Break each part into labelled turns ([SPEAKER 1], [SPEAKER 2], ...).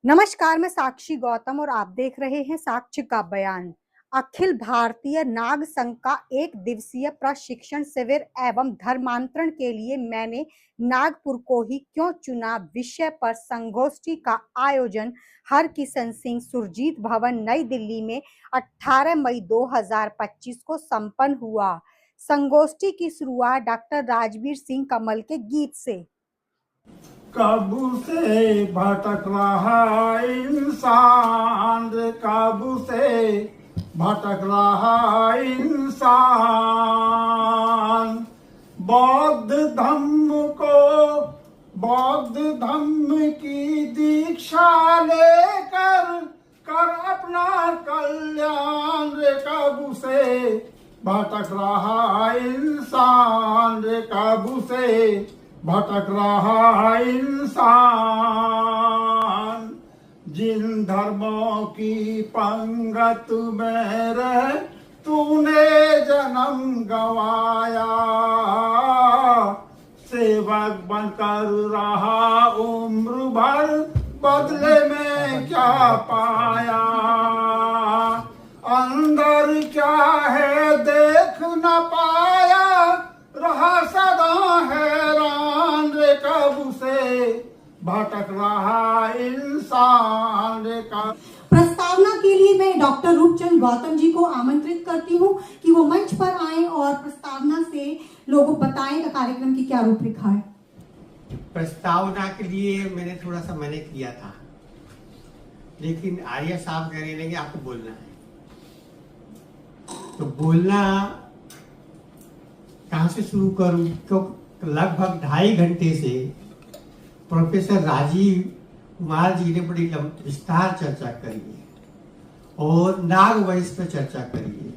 [SPEAKER 1] नमस्कार, मैं साक्षी गौतम और आप देख रहे हैं साक्ष्य का बयान। अखिल भारतीय नाग संघ का 1 दिवसीय प्रशिक्षण शिविर एवं धर्मांतरण के लिए मैंने नागपुर को ही क्यों चुना विषय पर संगोष्ठी का आयोजन हरकिशन सिंह सुरजीत भवन नई दिल्ली में 18 मई 2025 को संपन्न हुआ। संगोष्ठी की शुरुआत डॉक्टर राजवीर सिंह कमल के गीत से।
[SPEAKER 2] काबू से भटक रहा इंसान रे, काबू से भटक रहा इंसान। बौद्ध धम्म की दीक्षा लेकर कर अपना कल्याण रे, काबू से भटक रहा इंसान रे, काबू से भटक रहा इंसान। जिन धर्मों की पंगत में रह तूने जन्म गवाया, सेवक बनकर रहा उम्र भर, बदले में क्या पाया। अंदर क्या है देख न पाया, रहा सदा हैरान रे, काबू से भटक रहा इंसान रे।
[SPEAKER 1] प्रस्तावना के लिए मैं डॉक्टर रूपचंद गौतम जी को आमंत्रित करती हूँ कि वो मंच पर आएं और प्रस्तावना से लोगों को बताएं कि कार्यक्रम की क्या रूपरेखा है।
[SPEAKER 3] प्रस्तावना के लिए मैंने थोड़ा सा मैंने किया था, लेकिन आर्या साहब कह रहे हैं कि आपको बोलना है, तो बोलना कहाँ से शुरू करूं? तो लगभग 2.5 घंटे से प्रोफेसर राजीव कुमार जी ने बड़ी विस्तार चर्चा करी है और नाग वंश पर चर्चा करी है,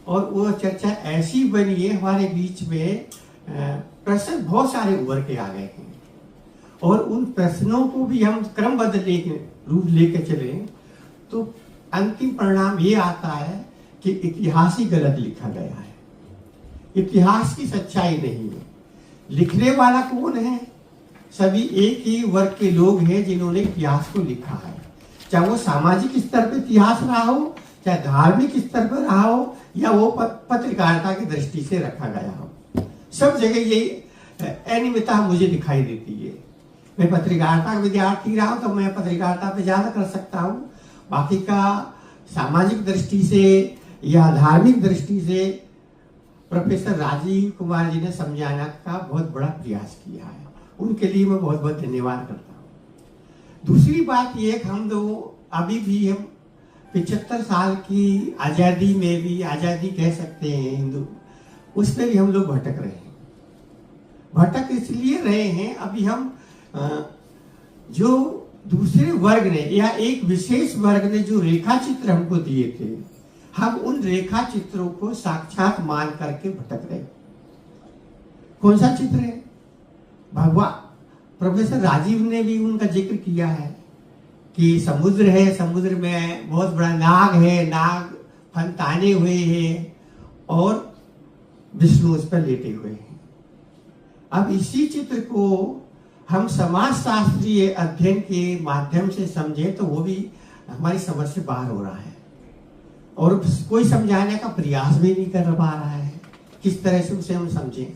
[SPEAKER 3] और वो चर्चा ऐसी बनी है, हमारे बीच में प्रश्न बहुत सारे उभर के आ गए हैं, और उन प्रश्नों को भी हम क्रमबद्ध रूप लेके चले तो अंतिम परिणाम ये आता है कि इतिहास ही गलत लिखा गया है। इतिहास की सच्चाई नहीं है। लिखने वाला कौन है? सभी एक ही वर्ग के लोग हैं जिन्होंने इतिहास को लिखा है, चाहे वो सामाजिक स्तर पर इतिहास रहा हो, चाहे धार्मिक स्तर पर रहा हो, या वो पत्रकारिता की दृष्टि से रखा गया हो। सब जगह यही अनियमितता मुझे दिखाई देती है। मैं पत्रकारिता का विद्यार्थी रहा हूं तो मैं पत्रकारिता पे ज्यादा कर सकता हूं, बाकी का सामाजिक दृष्टि से या धार्मिक दृष्टि से प्रोफेसर राजीव कुमार जी ने समझाने का बहुत बड़ा प्रयास किया है। उनके लिए मैं बहुत बहुत धन्यवाद करता हूँ। दूसरी बात ये, हम लोग अभी भी हम 75 साल की आज़ादी में भी, आज़ादी कह सकते हैं हिंदू, उसमें भी हम लोग भटक रहे हैं। भटक इसलिए रहे हैं, अभी हम जो दूसरे वर्ग ने या एक विशेष वर्ग ने जो रेखा चित्र हमको दिए थे, हम उन रेखा चित्रों को साक्षात मान करके भटक रहे। कौन सा चित्र है? भगवान प्रोफेसर राजीव ने भी उनका जिक्र किया है कि समुद्र है, समुद्र में बहुत बड़ा नाग है, नाग फन ताने हुए हैं और विष्णु उस पर लेटे हुए हैं। अब इसी चित्र को हम समाज शास्त्रीय अध्ययन के माध्यम से समझें तो वो भी हमारी समझ से बाहर हो रहा है, और कोई समझाने का प्रयास भी नहीं कर पा रहा है किस तरह से उसे हम समझें।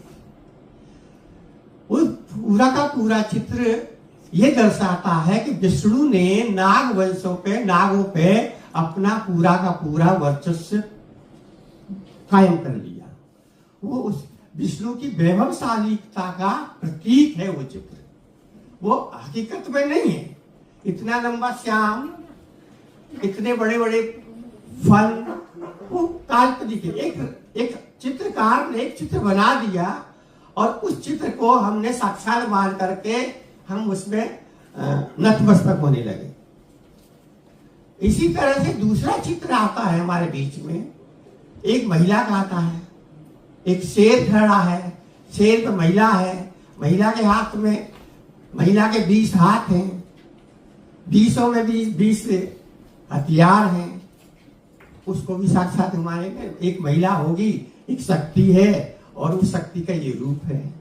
[SPEAKER 3] उस पूरा का पूरा चित्र ये दर्शाता है कि विष्णु ने नाग वंशों पे, नागों पे अपना पूरा का पूरा वर्चस्व कायम कर लिया। वो उस विष्णु की वैभवशालीता का प्रतीक है वो चित्र। वो हकीकत में नहीं है। इतना लंबा श्याम, इतने बड़े बड़े फल, वो काल्पनिक है। एक चित्रकार ने एक चित्र बना दिया और उस चित्र को हमने साक्षात मान करके हम उसमें नतमस्तक होने लगे। इसी तरह से दूसरा चित्र आता है हमारे बीच में, एक महिला का आता है, एक शेर खड़ा है, शेर पे महिला है, महिला के हाथ में, महिला के 20 हाथ हैं, 20 में 20 हथियार हैं। उसको भी साक्षात मानेंगे। एक महिला होगी, एक शक्ति है, और उस शक्ति का ये रूप है।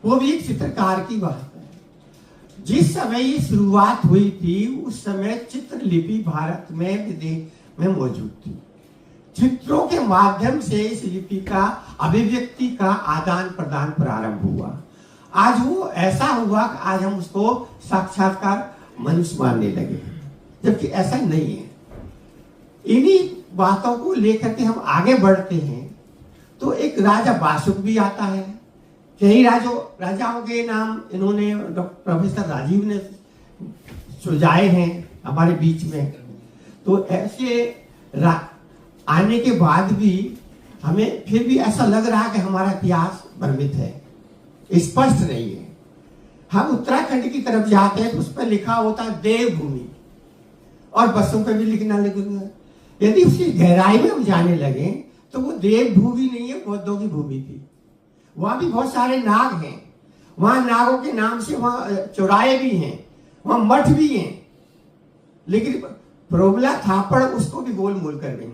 [SPEAKER 3] वो भी एक चित्रकार की बात है। जिस समय ये शुरुआत हुई थी उस समय चित्रलिपि भारत में विदेश में मौजूद थी। चित्रों के माध्यम से इस लिपि का अभिव्यक्ति का आदान प्रदान प्रारंभ हुआ। आज वो ऐसा हुआ कि आज हम उसको साक्षात्कार मनुष्य मानने लगे, जबकि ऐसा नहीं है। इन्हीं बातों को लेकर के हम आगे बढ़ते हैं तो एक राजा बासुक भी आता है। कई राजाओं के नाम इन्होंने प्रोफेसर राजीव ने सुझाए हैं हमारे बीच में। तो ऐसे आने के बाद भी हमें फिर भी ऐसा लग रहा है कि हमारा इतिहास भ्रमित है, स्पष्ट नहीं है। हम उत्तराखंड की तरफ जाते हैं तो उस पर लिखा होता है देवभूमि, और बसों पे भी लिखना लगेगा। यदि उसकी गहराई में हम जाने लगे तो वो देवभूमि नहीं है, बौद्धों की भूमि थी। वहां भी बहुत सारे नाग हैं, वहां नागों के नाम से वहां चौराहे भी हैं, वहां मठ भी हैं, लेकिन प्रोबला थापड़ उसको भी गोल मोल कर गई।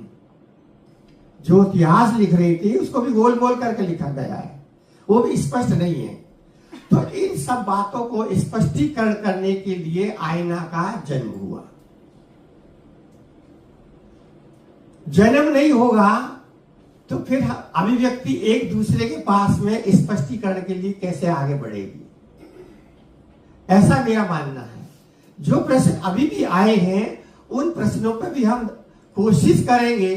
[SPEAKER 3] जो इतिहास लिख रही थी उसको भी गोल मोल करके लिखा गया है, वो भी स्पष्ट नहीं है। तो इन सब बातों को स्पष्टीकरण करने के लिए आईना का जन्म हुआ। जन्म नहीं होगा तो फिर अभिव्यक्ति एक दूसरे के पास में स्पष्टीकरण के लिए कैसे आगे बढ़ेगी, ऐसा मेरा मानना है। जो प्रश्न अभी भी आए हैं उन प्रश्नों पर भी हम कोशिश करेंगे।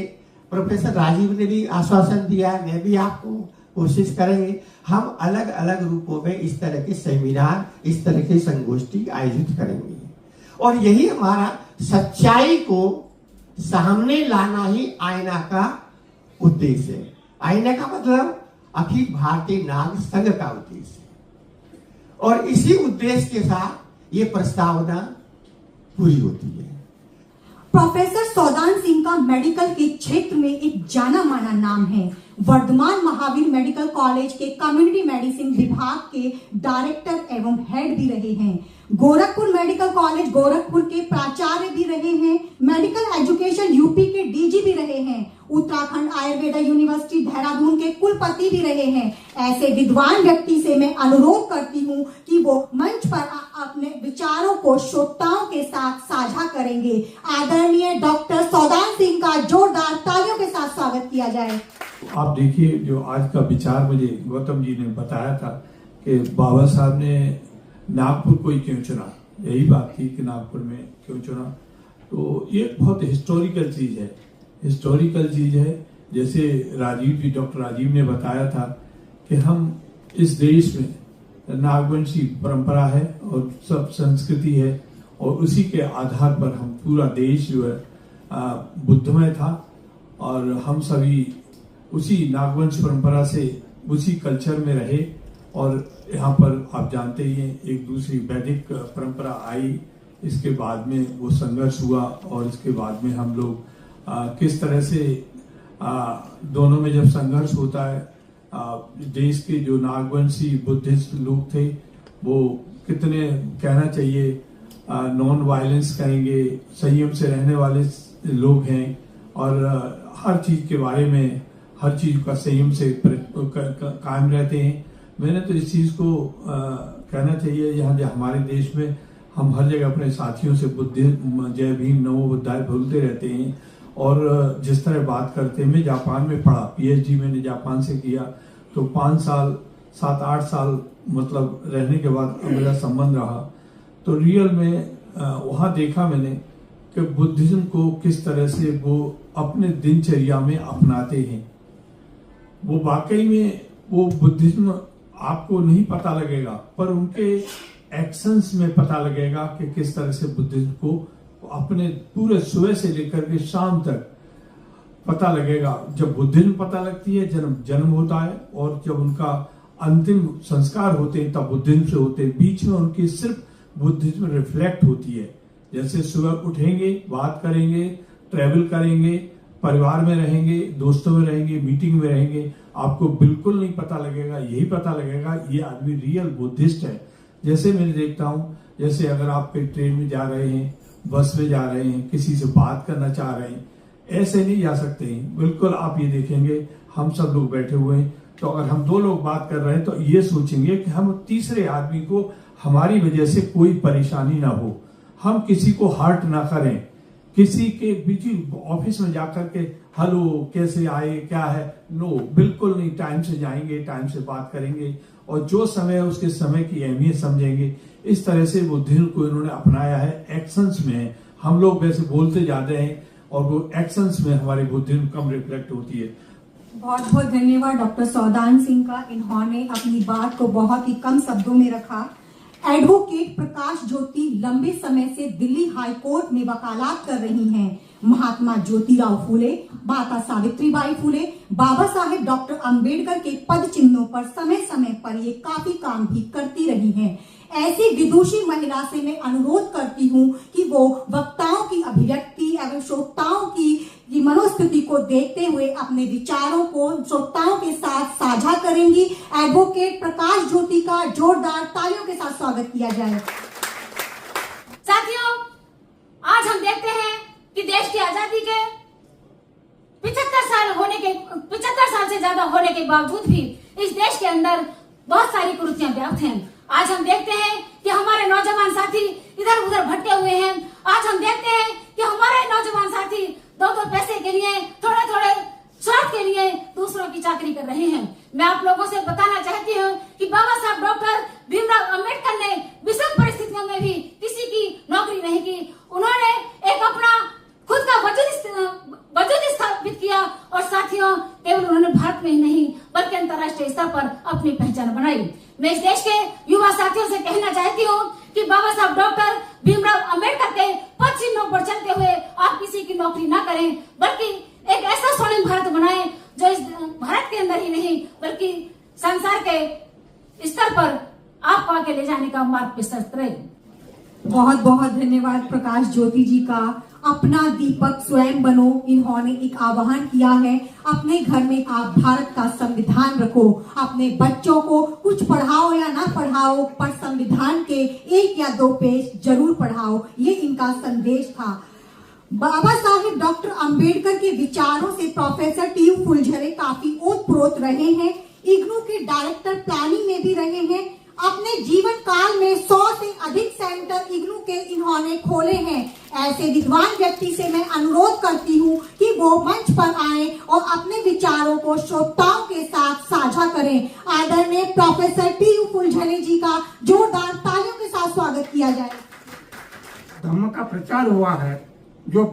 [SPEAKER 3] प्रोफेसर राजीव ने भी आश्वासन दिया है, मैं भी आपको कोशिश करेंगे। हम अलग अलग रूपों में इस तरह के सेमिनार, इस तरह की संगोष्ठी आयोजित करेंगे, और यही हमारा सच्चाई को सामने लाना ही आईना का उद्देश्य है। आईना का मतलब अखिल भारतीय नाग संघ का उद्देश्य है, और इसी उद्देश्य के साथ ये प्रस्तावना पूरी होती है।
[SPEAKER 1] प्रोफेसर सौदान सिंह का मेडिकल के क्षेत्र में एक जाना माना नाम है। वर्धमान महावीर मेडिकल कॉलेज के कम्युनिटी मेडिसिन विभाग के डायरेक्टर एवं हेड भी रहे हैं। गोरखपुर मेडिकल कॉलेज गोरखपुर के प्राचार्य भी रहे हैं। मेडिकल एजुकेशन यूपी के डीजी भी रहे हैं। उत्तराखंड आयुर्वेदा यूनिवर्सिटी देहरादून के कुलपति भी रहे हैं। ऐसे विद्वान व्यक्ति से मैं अनुरोध करती हूँ कि वो मंच पर अपने विचारों को श्रोताओं के साथ साझा करेंगे। आदरणीय डॉक्टर सौदान सिंह का जोरदार तालियों के साथ स्वागत किया जाए।
[SPEAKER 4] आप देखिए, जो आज का विचार मुझे गौतम जी ने बताया था कि बाबा साहब ने नागपुर को ही क्यों चुना, यही बात थी कि नागपुर में क्यों चुना। तो ये बहुत हिस्टोरिकल चीज है, हिस्टोरिकल चीज है। जैसे डॉक्टर राजीव ने बताया था कि हम इस देश में नागवंशी परंपरा है और सब संस्कृति है, और उसी के आधार पर हम पूरा देश जो है बुद्धमय था, और हम सभी उसी नागवंश परंपरा से उसी कल्चर में रहे। और यहाँ पर आप जानते ही हैं एक दूसरी वैदिक परंपरा आई, इसके बाद में वो संघर्ष हुआ, और इसके बाद में हम लोग किस तरह से दोनों में जब संघर्ष होता है, देश के जो नागवंशी बुद्धिस्ट लोग थे वो कितने, कहना चाहिए नॉन वायलेंस कहेंगे, संयम से रहने वाले लोग हैं, और हर चीज के बारे में, हर चीज का संयम से कायम रहते हैं। मैंने तो इस चीज को कहना चाहिए, यहाँ हमारे देश में हम हर जगह अपने साथियों से बुद्धिज्म, जय भीम, नमो बुद्धाय बोलते रहते हैं, और जिस तरह बात करते हैं। मैं जापान में पढ़ा, पीएचडी मैंने जापान से किया, तो 5 साल 7-8 साल मतलब रहने के बाद मेरा संबंध रहा। तो रियल में वहाँ देखा मैंने कि बुद्धिज्म को किस तरह से वो अपने दिनचर्या में अपनाते हैं। वो वाकई में वो बुद्धिज्म आपको नहीं पता लगेगा, पर उनके एक्शंस में पता लगेगा कि किस तरह से बुद्धिज्म को अपने पूरे सुबह से लेकर के शाम तक पता लगेगा। जब बुद्धिज्म पता लगती है, जन्म होता है, और जब उनका अंतिम संस्कार होते हैं तब बुद्धिज्म से होते हैं। बीच में उनकी सिर्फ बुद्धिज्म रिफ्लेक्ट होती है। जैसे सुबह उठेंगे, बात करेंगे, ट्रेवल करेंगे, परिवार में रहेंगे, दोस्तों में रहेंगे, मीटिंग में रहेंगे, आपको बिल्कुल नहीं पता लगेगा, यही पता लगेगा ये आदमी रियल बुद्धिस्ट है। जैसे मैं देखता हूँ, जैसे अगर आप ट्रेन में जा रहे हैं, बस में जा रहे हैं, किसी से बात करना चाह रहे हैं, ऐसे नहीं जा सकते हैं। बिल्कुल आप ये देखेंगे, हम सब लोग बैठे हुए हैं, तो अगर हम दो लोग बात कर रहे हैं तो ये सोचेंगे कि हम तीसरे आदमी को हमारी वजह से कोई परेशानी ना हो, हम किसी को हर्ट ना करें, किसी के बीच ऑफिस में जाकर के हेलो कैसे आए क्या है, नो बिल्कुल नहीं। टाइम से जाएंगे, टाइम से बात करेंगे और जो समय है उसके समय की अहमियत समझेंगे। इस तरह से बुद्धिज्म को इन्होंने अपनाया है, एक्शंस में है। हम लोग वैसे बोलते जाते हैं और वो एक्शंस में हमारी बुद्धिज्म कम रिफ्लेक्ट होती है।
[SPEAKER 1] बहुत बहुत धन्यवाद डॉक्टर सौदान सिंह का, इन्होंने अपनी बात को बहुत ही कम शब्दों में रखा। एडवोकेट प्रकाश ज्योति लंबे समय से दिल्ली हाई कोर्ट में वकालत कर रही हैं। महात्मा ज्योतिराव फूले, माता सावित्रीबाई फूले, बाबा साहेब डॉक्टर अंबेडकर के पद चिन्हों पर समय समय पर ये काफी काम भी करती रही हैं। ऐसी विदुषी महिला से मैं अनुरोध करती हूँ कि वो वक्ताओं की अभिव्यक्ति एवं श्रोताओं की मनोस्थिति को देखते हुए अपने विचारों को श्रोताओं के साथ साझा करेंगी। एडवोकेट प्रकाश ज्योति का जोरदार तालियों के साथ स्वागत किया जाए।
[SPEAKER 5] साथियों, आज हम देखते हैं कि देश की आजादी के 75 साल से ज्यादा होने के बावजूद भी इस देश के अंदर बहुत सारी कुरीतियां व्याप्त हैं। आज हम देखते हैं कि हमारे नौजवान साथी इधर उधर भटके हुए हैं। आज हम देखते हैं कि हमारे नौजवान साथी दो पैसे के लिए, थोड़े स्वार्थ के लिए दूसरों की चाकरी कर रहे हैं। मैं आप लोगों से बताना चाहती हूँ कि बाबा साहब डॉक्टर भीमराव अंबेडकर ने विषम परिस्थितियों में भी किसी की नौकरी नहीं की। उन्होंने एक अपना खुद का वजूद स्थापित किया और साथियों, केवल उन्होंने भारत में ही नहीं बल्कि अंतर्राष्ट्रीय स्तर पर अपनी पहचान बनाई। मैं इस देश के युवा साथियों से कहना चाहती हूँ कि बाबा साहब डॉक्टर भीमराव अंबेडकर के पद चिन्हों पर चलते हुए आप किसी की नौकरी ना करें, बल्कि एक ऐसा स्वर्णिम भारत बनाएं जो इस भारत के अंदर ही नहीं बल्कि संसार के स्तर पर आपको आगे ले जाने का मार्ग प्रशस्त रहे।
[SPEAKER 1] बहुत बहुत धन्यवाद प्रकाश ज्योति जी का। अपना दीपक स्वयं बनो, इन्होंने एक आह्वान किया है। अपने घर में आप भारत का संविधान रखो, अपने बच्चों को कुछ पढ़ाओ या ना पढ़ाओ पर संविधान के 1 या 2 पेज जरूर पढ़ाओ, ये इनका संदेश था। बाबा साहेब डॉक्टर अंबेडकर के विचारों से प्रोफेसर टी.यू. फुलझरे काफी ओतप्रोत रहे हैं। इग्नू के डायरेक्टर प्लानिंग में भी रहे हैं। अपने जीवन काल में 100 से अधिक सेंटर इग्नू के इन्होंने खोले हैं। ऐसे विद्वान व्यक्ति से मैं अनुरोध करती हूँ कि वो मंच पर आए और अपने विचारों को श्रोताओं के साथ साझा करें। आदरणीय प्रोफेसर टी.यू. फुलझरे जी का जोरदार तालियों के साथ स्वागत किया जाए।
[SPEAKER 2] धर्म का प्रचार हुआ है, जो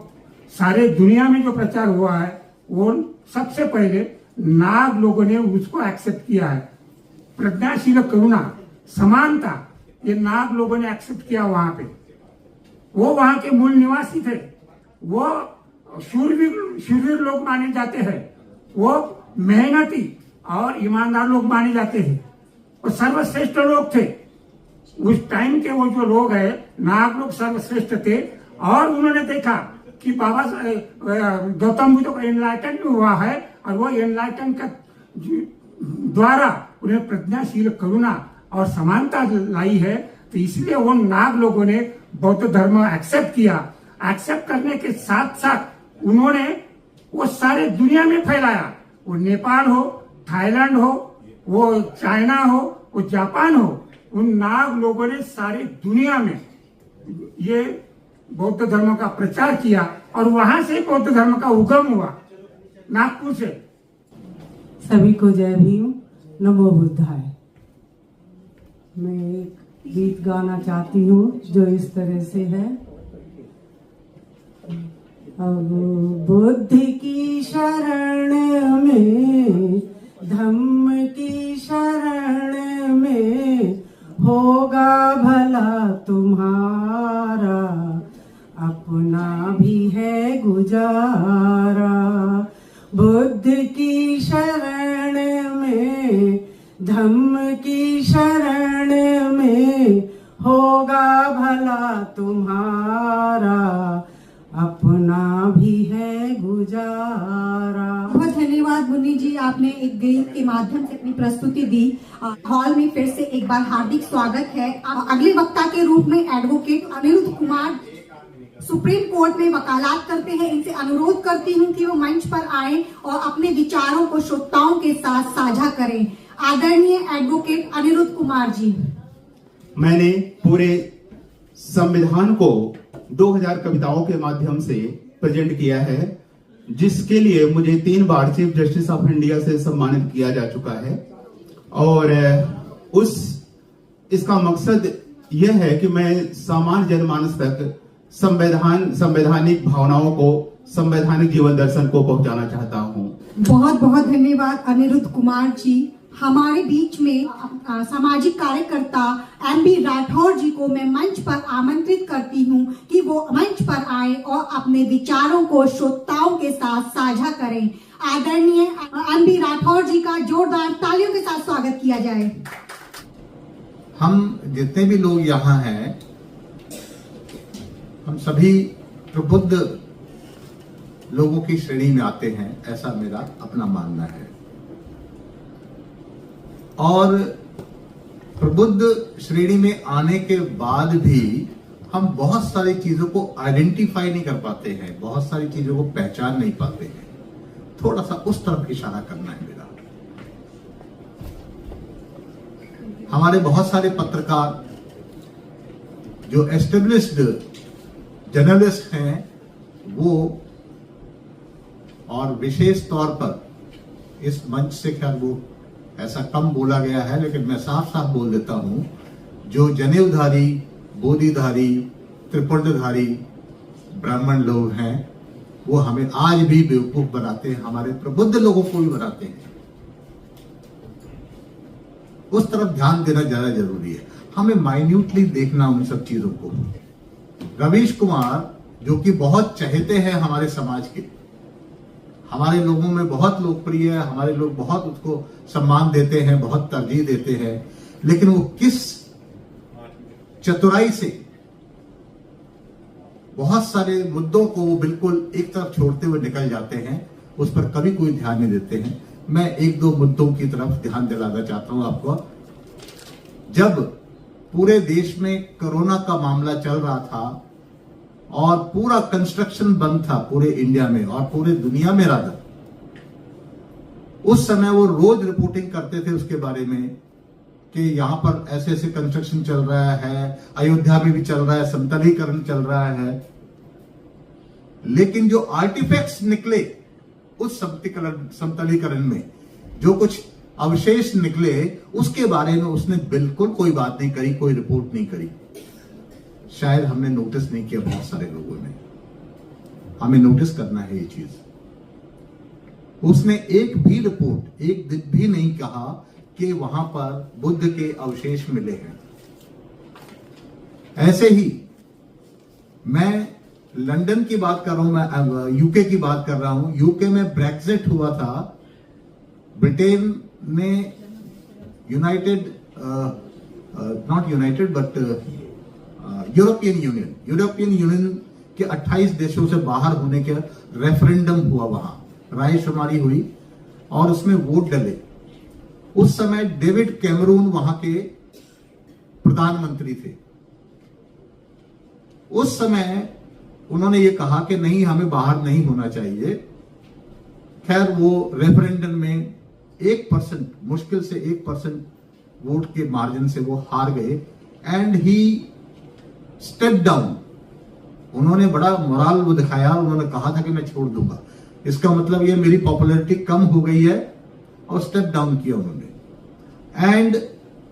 [SPEAKER 2] सारे दुनिया में जो प्रचार हुआ है, वो सबसे पहले नाग लोगों ने उसको एक्सेप्ट किया है। प्रज्ञाशील करुणा, समानता, ये नाग लोगों ने एक्सेप्ट किया। वहां पे वो वहां के मूल निवासी थे, वो शूरवीर लोग माने जाते हैं, वो मेहनती और ईमानदार लोग माने जाते हैं, और सर्वश्रेष्ठ लोग थे उस टाइम के। वो जो लोग है नाग लोग सर्वश्रेष्ठ थे। और उन्होंने देखा कि बाबा गौतम बुद्ध को एनलाइटन हुआ है और वो एनलाइटन का द्वारा उन्हें प्रज्ञाशील करुणा और समानता लाई है। तो इसलिए वो नाग लोगों ने बौद्ध धर्म एक्सेप्ट किया। एक्सेप्ट करने के साथ साथ उन्होंने वो सारे दुनिया में फैलाया। वो नेपाल हो, थाईलैंड हो, वो चाइना हो, वो जापान हो, उन नाग लोगों ने सारी दुनिया में ये बौद्ध धर्म का प्रचार किया और वहां से बौद्ध धर्म का उगम हुआ, नागपुर से।
[SPEAKER 6] सभी को जय भीम, नमो बुद्धाय। मैं एक गीत गाना चाहती हूँ जो इस तरह से है। अब बुद्धि की शरण में, धम्म की शरण में, होगा भला तुम्हारा, अपना भी है गुजारा। बुद्ध की शरण में, धम्म की शरण में, होगा भला तुम्हारा, अपना भी है गुजारा।
[SPEAKER 1] बहुत धन्यवाद मुन्नी जी, आपने एक गीत के माध्यम से अपनी प्रस्तुति दी। हॉल में फिर से एक बार हार्दिक स्वागत है। अगले वक्ता के रूप में advocate Anirudh Kumar supreme court में वकालत करते हैं, इनसे अनुरोध करती हूं कि वो मंच पर आए और अपने विचारों को श्रोताओं के साथ साझा करें। आदरणीय एडवोकेट अनिरुद्ध कुमार जी।
[SPEAKER 7] मैंने पूरे संविधान को 2000 कविताओं के माध्यम से प्रेजेंट किया है, जिसके लिए मुझे 3 बार चीफ जस्टिस ऑफ इंडिया से सम्मानित किया जा चुका है। और इसका मकसद यह है कि मैं सामान्य जनमानस तक संवैधानिक भावनाओं को, संवैधानिक जीवन दर्शन को पहुंचाना चाहता हूं।
[SPEAKER 1] बहुत बहुत धन्यवाद अनिरुद्ध कुमार जी। हमारे बीच में सामाजिक कार्यकर्ता एमबी राठौर जी को मैं मंच पर आमंत्रित करती हूं कि वो मंच पर आए और अपने विचारों को श्रोताओं के साथ साझा करें। आदरणीय एमबी राठौर जी का जोरदार तालियों के साथ स्वागत किया जाए।
[SPEAKER 8] हम जितने भी लोग यहाँ हैं, हम सभी प्रबुद्ध लोगों की श्रेणी में आते हैं, ऐसा मेरा अपना मानना है। और प्रबुद्ध श्रेणी में आने के बाद भी हम बहुत सारी चीजों को आइडेंटिफाई नहीं कर पाते हैं, बहुत सारी चीजों को पहचान नहीं पाते हैं। थोड़ा सा उस तरफ इशारा करना है मेरा। हमारे बहुत सारे पत्रकार जो एस्टेब्लिश्ड जर्नलिस्ट हैं, वो और विशेष तौर पर इस मंच से, खैर वो ऐसा कम बोला गया है, लेकिन मैं साफ साफ बोल देता हूं, जो जनेऊधारी, बोलीधारी, त्रिपुंडधारी ब्राह्मण लोग हैं, वो हमें आज भी बेवकूफ बनाते हैं, हमारे प्रबुद्ध लोगों को भी बनाते हैं। उस तरफ ध्यान देना ज्यादा जरूरी है, हमें माइन्यूटली देखना उन सब चीजों को। रवीश कुमार, जो कि बहुत चहेते हैं हमारे समाज के, हमारे लोगों में बहुत लोकप्रिय है, हमारे लोग बहुत उसको सम्मान देते हैं, बहुत तरजीह देते हैं, लेकिन वो किस चतुराई से बहुत सारे मुद्दों को वो बिल्कुल एक तरफ छोड़ते हुए निकल जाते हैं, उस पर कभी कोई ध्यान नहीं देते हैं। मैं 1-2 मुद्दों की तरफ ध्यान दिलाना चाहता हूं आपको। जब पूरे देश में कोरोना का मामला चल रहा था और पूरा कंस्ट्रक्शन बंद था पूरे इंडिया में और पूरे दुनिया में रादर, उस समय वो रोज रिपोर्टिंग करते थे उसके बारे में कि यहां पर ऐसे ऐसे कंस्ट्रक्शन चल रहा है, अयोध्या में भी चल रहा है, समतलीकरण चल रहा है। लेकिन जो आर्टिफैक्ट्स निकले उस समतलीकरण में, जो कुछ अवशेष निकले, उसके बारे में उसने बिल्कुल कोई बात नहीं करी, कोई रिपोर्ट नहीं करी। शायद हमने नोटिस नहीं किया, बहुत सारे लोगों ने। हमें नोटिस करना है ये चीज। उसने एक भी रिपोर्ट, एक दिन भी नहीं कहा कि वहां पर बुद्ध के अवशेष मिले हैं। ऐसे ही मैं लंदन की बात कर रहा हूं, मैं यूके की बात कर रहा हूं। यूके में ब्रेक्जिट हुआ था, ब्रिटेन ने यूरोपियन यूनियन के 28 देशों से बाहर होने के रेफरेंडम हुआ, वहां रायशुमारी हुई और उसमें वोट डले। उस समय डेविड कैमरून वहां के प्रधानमंत्री थे। उस समय उन्होंने ये कहा कि नहीं, हमें बाहर नहीं होना चाहिए। खैर वो रेफरेंडम में 1%, मुश्किल से 1% वोट के मार्जिन से वो हार गए एंड ही स्टेप डाउन। उन्होंने बड़ा मोरल वो दिखाया, उन्होंने कहा था कि मैं छोड़ दूंगा, इसका मतलब ये मेरी पॉपुलैरिटी कम हो गई है, और स्टेप डाउन किया उन्होंने। एंड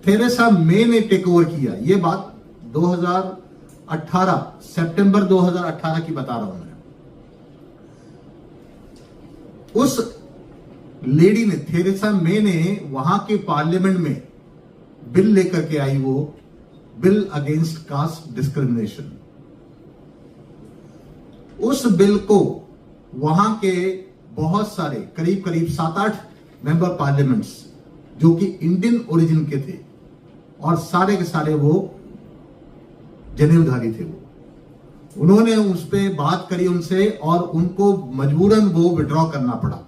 [SPEAKER 8] थेरेसा मे ने टेक ओवर किया। ये बात 2018 सितंबर 2018 की बता रहा हूं मैं। उस लेडी ने, थेरेसा मे ने, वहां के पार्लियामेंट में बिल लेकर के आई, वो बिल अगेंस्ट कास्ट डिस्क्रिमिनेशन। उस बिल को वहां के बहुत सारे, करीब करीब 7-8 मेंबर पार्लियामेंट्स जो कि इंडियन ओरिजिन के थे, और सारे के सारे वो जनेऊधारी थे, उन्होंने उस पर बात करी उनसे, और उनको मजबूरन वो विड्रॉ करना पड़ा।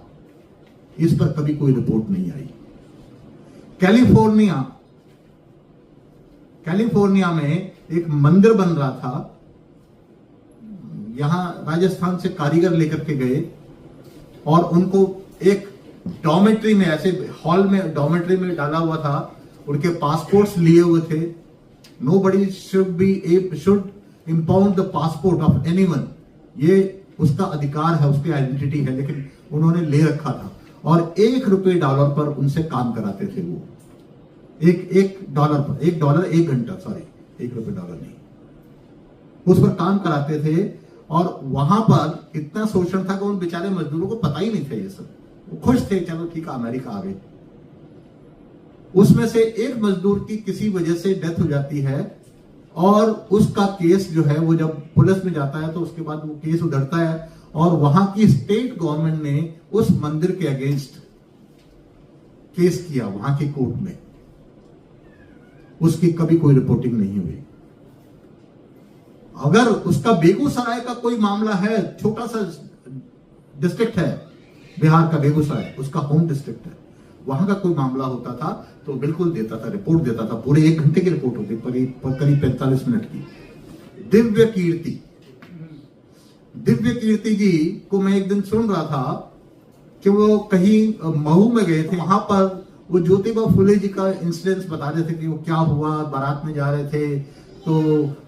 [SPEAKER 8] इस पर कभी कोई रिपोर्ट नहीं आई। कैलिफोर्निया में एक मंदिर बन रहा था, यहाँ राजस्थान से कारीगर लेकर के गए और उनको एक डॉर्मेट्री में, ऐसे हॉल में डॉर्मेट्री में डाला हुआ था, उनके पासपोर्ट्स लिए हुए थे। Nobody should impound the passport of anyone, ये उसका अधिकार है, उसकी आइडेंटिटी है, लेकिन उन्होंने ले रखा था और $1 पर उनसे काम कराते थे। वो $1 पर, $1 1 घंटा, सॉरी $1 नहीं, उस पर काम कराते थे। और वहां पर इतना शोषण था कि उन बेचारे मजदूरों को पता ही नहीं था ये सब। वो खुश थे, चलो ठीक है अमेरिका आ गए। उसमें से एक मजदूर की किसी वजह से डेथ हो जाती है और उसका केस जो है वो जब पुलिस में जाता है तो उसके बाद वो केस उधरता है और वहां की स्टेट गवर्नमेंट ने उस मंदिर के अगेंस्ट केस किया वहां की कोर्ट में। उसकी कभी कोई रिपोर्टिंग नहीं हुई। अगर उसका बेगूसराय का कोई मामला है, छोटा सा डिस्ट्रिक्ट है बिहार का बेगूसराय, उसका होम डिस्ट्रिक्ट है, वहां का कोई मामला होता था तो बिल्कुल देता था, रिपोर्ट देता था। पूरे 1 घंटे की रिपोर्ट होती, करीब 45 मिनट की। दिव्य कीर्ति जी को मैं एक दिन सुन रहा था कि वो कहीं महू में गए थे, वहां पर वो ज्योतिबा फुले जी का इंसिडेंस बता रहे थे कि वो क्या हुआ। बारात में जा रहे थे तो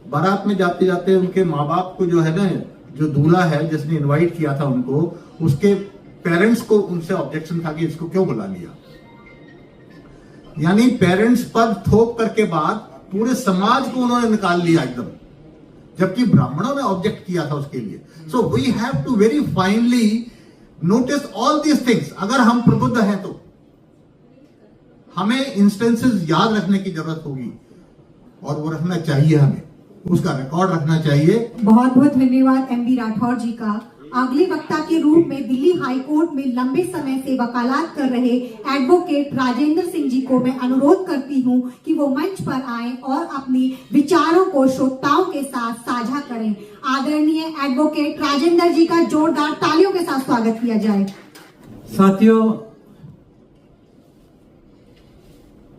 [SPEAKER 8] बारात में जाते जाते उनके माँ बाप को जो है ना, जो दूल्हा है जिसने इनवाइट किया था उनको, उसके पेरेंट्स को उनसे ऑब्जेक्शन था कि इसको क्यों बुला लिया। यानी पेरेंट्स पर थोप करके बाद पूरे समाज को उन्होंने निकाल लिया एकदम, जबकि ब्राह्मणों ने ऑब्जेक्ट किया था उसके लिए। So we have to very finally notice all these things. अगर हम प्रबुद्ध हैं तो हमें इंस्टेंसेस याद रखने की जरूरत होगी और वो रखना चाहिए, हमें उसका रिकॉर्ड रखना चाहिए।
[SPEAKER 1] बहुत बहुत धन्यवाद एमबी राठौर जी का। अगले वक्ता के रूप में दिल्ली हाई कोर्ट में लंबे समय से वकालत कर रहे एडवोकेट राजेंद्र सिंह जी को मैं अनुरोध करती हूं कि वो मंच पर आएं और अपने विचारों को श्रोताओं के साथ साझा करें। आदरणीय एडवोकेट राजेंद्र जी का जोरदार तालियों के साथ स्वागत किया जाए।
[SPEAKER 6] साथियों,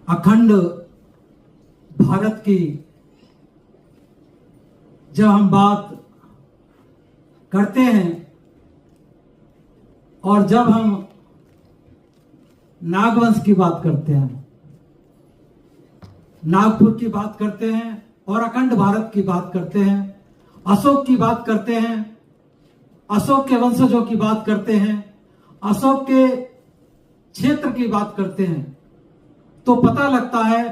[SPEAKER 6] अखंड भारत की जब हम बात करते हैं और जब हम नागवंश की बात करते हैं, नागपुर की बात करते हैं और अखंड भारत की बात करते हैं, अशोक की बात करते हैं, अशोक के वंशजों की बात करते हैं, अशोक के क्षेत्र की बात करते हैं, तो पता लगता है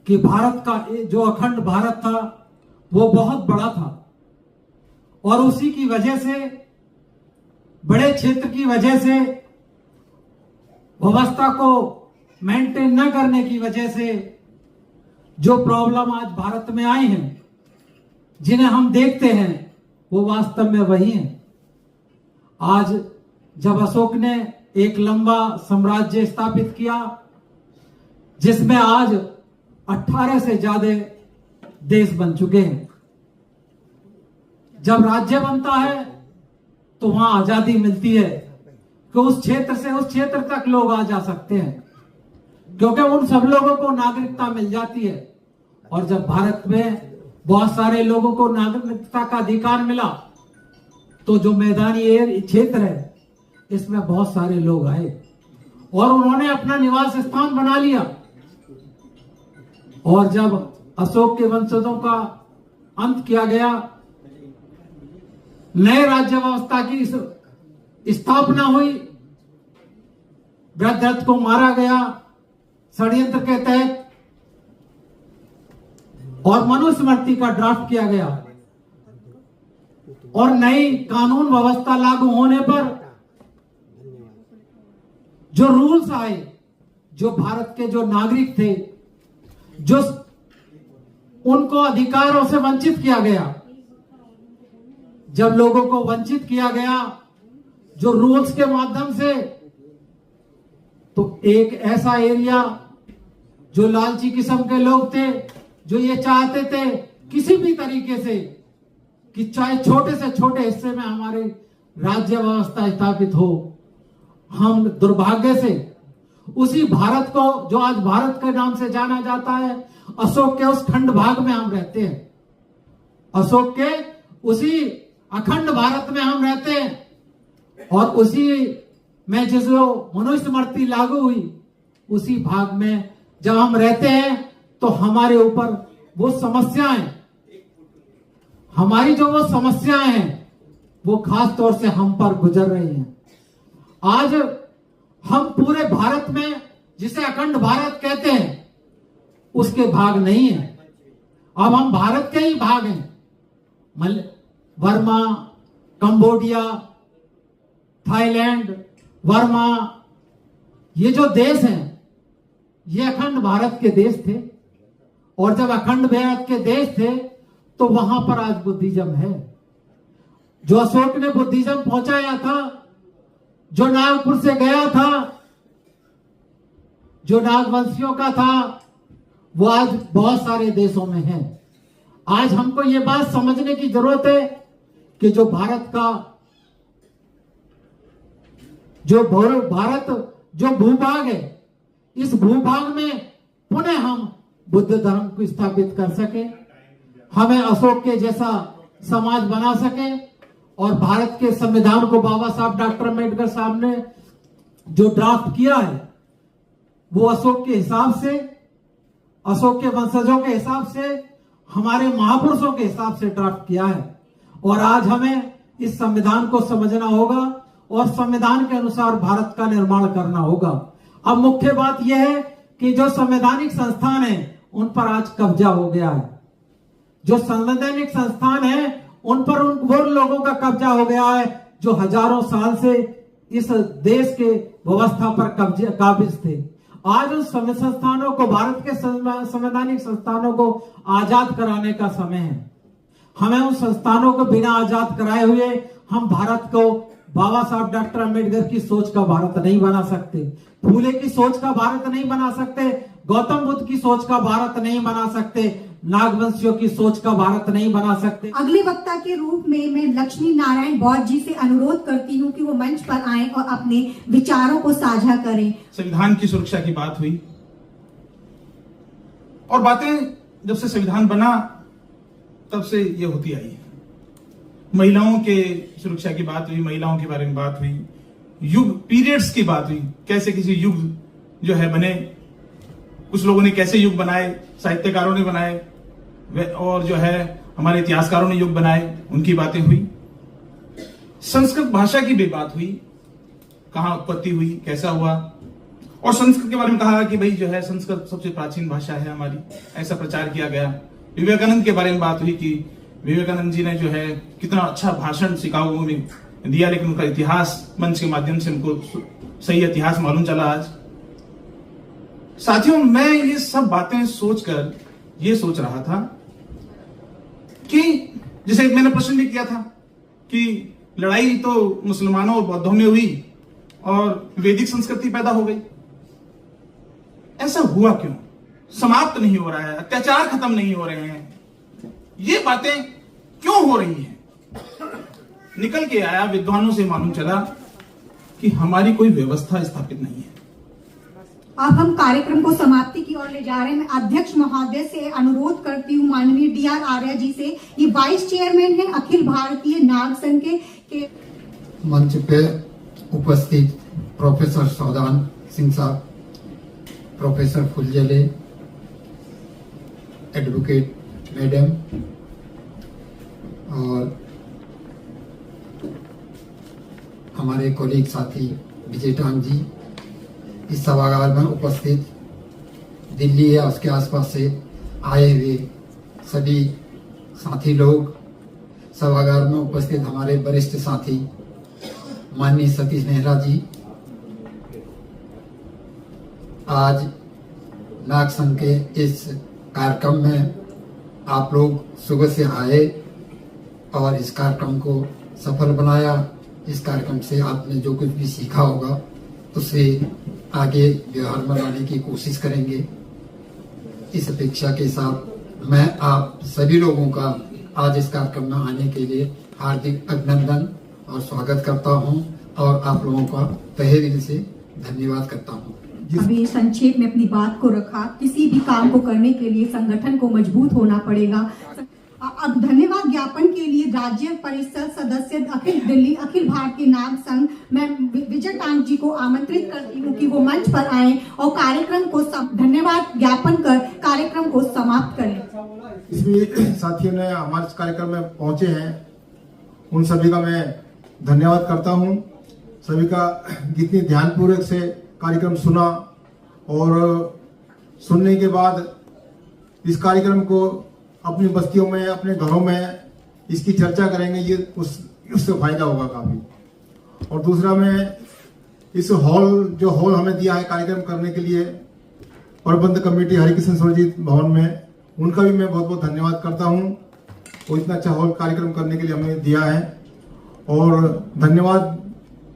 [SPEAKER 6] कि भारत का जो अखंड भारत था वो बहुत बड़ा था और उसी की वजह से, बड़े क्षेत्र की वजह से, व्यवस्था को मेंटेन न करने की वजह से जो प्रॉब्लम आज भारत में आई हैं, जिन्हें हम देखते हैं, वो वास्तव में वही हैं। आज जब अशोक ने एक लंबा साम्राज्य स्थापित किया जिसमें आज 18 से ज्यादा देश बन चुके हैं, जब राज्य बनता है तो वहां आजादी मिलती है कि उस क्षेत्र से उस क्षेत्र तक लोग आ जा सकते हैं, क्योंकि उन सब लोगों को नागरिकता मिल जाती है। और जब भारत में बहुत सारे लोगों को नागरिकता का अधिकार मिला तो जो मैदानी क्षेत्र है इसमें बहुत सारे लोग आए और उन्होंने अपना निवास स्थान बना लिया। और जब अशोक के वंशजों का अंत किया गया, नए राज्य व्यवस्था की स्थापना हुई, वृद्धरथ को मारा गया षड्यंत्र के तहत और मनुस्मृति का ड्राफ्ट किया गया और नई कानून व्यवस्था लागू होने पर जो रूल्स आए, जो भारत के जो नागरिक थे, जो उनको अधिकारों से वंचित किया गया, जब लोगों को वंचित किया गया जो रूल्स के माध्यम से, तो एक ऐसा एरिया जो लालची किस्म के लोग थे, जो ये चाहते थे किसी भी तरीके से कि चाहे छोटे से छोटे हिस्से में हमारे राज्य व्यवस्था स्थापित हो, हम दुर्भाग्य से उसी भारत को जो आज भारत के नाम से जाना जाता है, अशोक के उस खंड भाग में हम रहते हैं। अशोक के उसी अखंड भारत में हम रहते हैं और उसी में जो मनुस्मृति लागू हुई उसी भाग में जब हम रहते हैं तो हमारे ऊपर वो समस्याएं, हमारी जो वो समस्याएं हैं वो खास तौर से हम पर गुजर रही हैं। आज हम पूरे भारत में जिसे अखंड भारत कहते हैं उसके भाग नहीं है, अब हम भारत के ही भाग हैं। बर्मा, कंबोडिया, थाईलैंड, वर्मा, ये जो देश हैं ये अखंड भारत के देश थे और जब अखंड भारत के देश थे तो वहां पर आज बुद्धिज्म है। जो अशोक ने बुद्धिज्म पहुंचाया था, जो नागपुर से गया था, जो नागवंशियों का था, वो आज बहुत सारे देशों में है। आज हमको ये बात समझने की जरूरत है कि जो भारत का जो भूभाग है, इस भूभाग में पुनः हम बुद्ध धर्म को स्थापित कर सके, हमें अशोक के जैसा समाज बना सके और भारत के संविधान को बाबा साहब डॉक्टर अम्बेडकर साहब ने जो ड्राफ्ट किया है वो अशोक के हिसाब से, अशोक के वंशजों के हिसाब से, हमारे महापुरुषों के हिसाब से ड्राफ्ट किया है। और आज हमें इस संविधान को समझना होगा और संविधान के अनुसार भारत का निर्माण करना होगा। अब मुख्य बात यह है कि जो संवैधानिक संस्थान है उन पर आज कब्जा हो गया है। जो संवैधानिक संस्थान है उन पर वो लोगों का कब्जा हो गया है जो हजारों साल से इस देश के व्यवस्था पर काबिज थे। आज उन संस्थानों को, भारत के संवैधानिक संस्थानों को आजाद कराने का समय है। हमें उन संस्थानों को बिना आजाद कराए हुए हम भारत को बाबा साहब डॉक्टर अम्बेडकर की सोच का भारत नहीं बना सकते, फूले की सोच का भारत नहीं बना सकते, गौतम बुद्ध की सोच का भारत नहीं बना सकते, नागवंशियों की सोच का भारत नहीं बना सकते।
[SPEAKER 1] अगले वक्ता के रूप में मैं लक्ष्मी नारायण बौद्ध जी से अनुरोध करती हूँ कि वो मंच पर आएं और अपने विचारों को साझा करें।
[SPEAKER 9] संविधान की सुरक्षा की बात हुई और बातें जब से संविधान बना तब से ये होती आई है। महिलाओं के सुरक्षा की बात हुई, महिलाओं के बारे में बात हुई, युग पीरियड्स की बात हुई, कैसे किसी युग जो है बने, कुछ लोगों ने कैसे युग बनाए, साहित्यकारों ने बनाए और जो है हमारे इतिहासकारों ने युग बनाए, उनकी बातें हुई। संस्कृत भाषा की भी बात हुई, कहां उत्पत्ति हुई, कैसा हुआ, और संस्कृत के बारे में कहा कि भाई जो है संस्कृत सबसे प्राचीन भाषा है हमारी, ऐसा प्रचार किया गया। विवेकानंद के बारे में बात हुई कि विवेकानंद जी ने जो है कितना अच्छा भाषण शिकागो में दिया, लेकिन उनका इतिहास मंच के माध्यम से उनको सही इतिहास मालूम चला आज। साथियों, मैं ये सब बातें सोचकर ये सोच रहा था कि जैसे मैंने प्रश्न भी किया था कि लड़ाई तो मुसलमानों और बौद्धों में हुई और वैदिक संस्कृति पैदा हो गई, ऐसा हुआ क्यों? समाप्त नहीं हो रहा है, अत्याचार खत्म नहीं हो रहे हैं, ये बातें क्यों हो रही हैं? निकल के आया, विद्वानों से मालूम चला कि हमारी कोई व्यवस्था स्थापित नहीं है।
[SPEAKER 1] अब हम कार्यक्रम को समाप्ति की ओर ले जा रहे हैं। मैं अध्यक्ष महोदय से अनुरोध करती हूँ, माननीय DR आर्या जी से, ये वाइस चेयरमैन है अखिल भारतीय नाग संघ के
[SPEAKER 10] मंच पे उपस्थित प्रोफेसर सौदान सिंह साहब, प्रोफेसर फुलझले, एडवोकेट मैडम और हमारे कॉलीग साथी विजय टांग जी, इस सभागार में उपस्थित दिल्ली या उसके आसपास से आए हुए सभी साथी लोग, सभागार में उपस्थित हमारे वरिष्ठ साथी माननीय सतीश नेहरा जी, आज नाग संघ के इस कार्यक्रम में आप लोग सुबह से आए और इस कार्यक्रम को सफल बनाया। इस कार्यक्रम से आपने जो कुछ भी सीखा होगा उसे आगे व्यवहार में लाने की कोशिश करेंगे। इस अपेक्षा के साथ मैं आप सभी लोगों का आज इस कार्यक्रम में आने के लिए हार्दिक अभिनंदन और स्वागत करता हूं और आप लोगों का तहे दिल से धन्यवाद करता हूं।
[SPEAKER 1] अभी संक्षेप में अपनी बात को रखा, किसी भी काम को करने के लिए संगठन को मजबूत होना पड़ेगा। अब धन्यवाद ज्ञापन के लिए राज्य परिषद सदस्य अखिल भारतीय नाग संघ में विजय टांग जी को आमंत्रित करती हूँ कि वो मंच पर आए और कार्यक्रम को धन्यवाद ज्ञापन कर कार्यक्रम को समाप्त करें।
[SPEAKER 11] इसमें साथियों ने हमारे इस कार्यक्रम में पहुंचे हैं, उन सभी का मैं धन्यवाद करता हूं। सभी का जितनी ध्यानपूर्वक से कार्यक्रम सुना और सुनने के बाद इस कार्यक्रम को अपनी बस्तियों में, अपने घरों में इसकी चर्चा करेंगे, ये उससे फायदा होगा काफी। और दूसरा, मैं इस जो हॉल हमें दिया है कार्यक्रम करने के लिए प्रबंध कमेटी हरिकृष्ण सुरजीत भवन में, उनका भी मैं बहुत बहुत धन्यवाद करता हूं। वो इतना अच्छा हॉल कार्यक्रम करने के लिए हमें दिया है। और धन्यवाद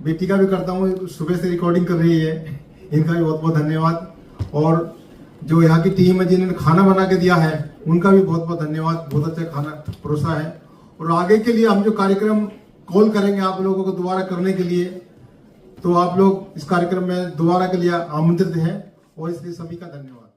[SPEAKER 11] बेटी का भी करता हूं, सुबह से रिकॉर्डिंग कर रही है, इनका भी बहुत बहुत धन्यवाद। और जो यहाँ की टीम है जिन्होंने खाना बना के दिया है, उनका भी बहुत बहुत धन्यवाद, बहुत अच्छा खाना परोसा है। और आगे के लिए हम जो कार्यक्रम कॉल करेंगे आप लोगों को दोबारा करने के लिए, तो आप लोग इस कार्यक्रम में दोबारा के लिए आमंत्रित हैं, और इसलिए सभी का धन्यवाद।